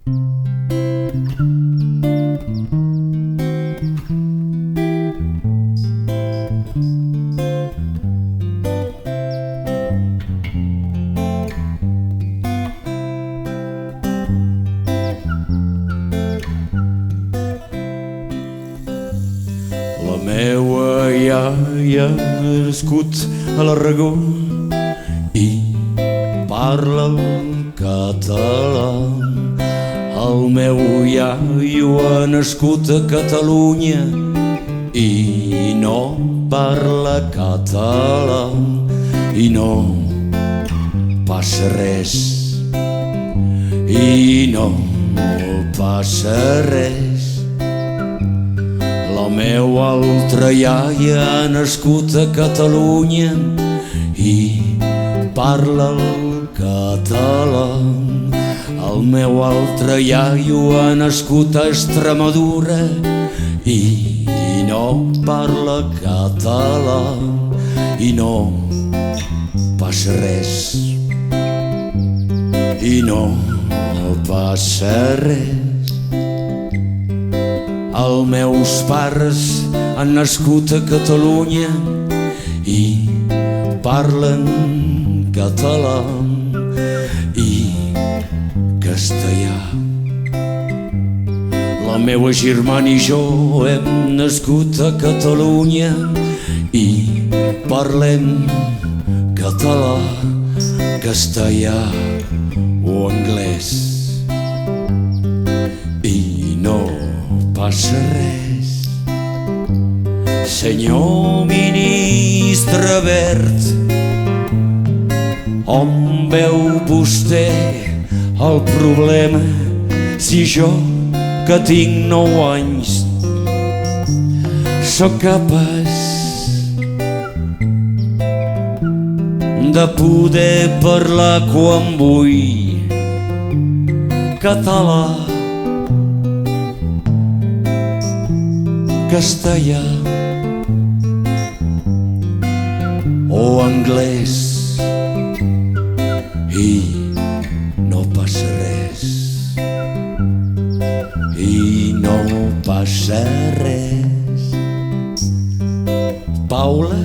La meua iaia ha nascut a l'Aragó i parla el català. El meu iaio ha nascut a Catalunya i no parla català. I no passa res, i no passa res. La meua altra iaia ha nascut a Catalunya i parla el català. El meu altre iaio ha nascut a Extremadura i no parla català. I no passa res, i no passa res. Els meus pares han nascut a Catalunya i parlen català i castellà. La meua germana i jo hem nascut a Catalunya i parlem català, castellà o anglès. I no passa res. Senyor ministre Wert, on veu vostè el problema si jo, que tinc 9 anys, sóc capaç de poder parlar quan vull català, castellà o anglès i no passa res, i no passa res. Paula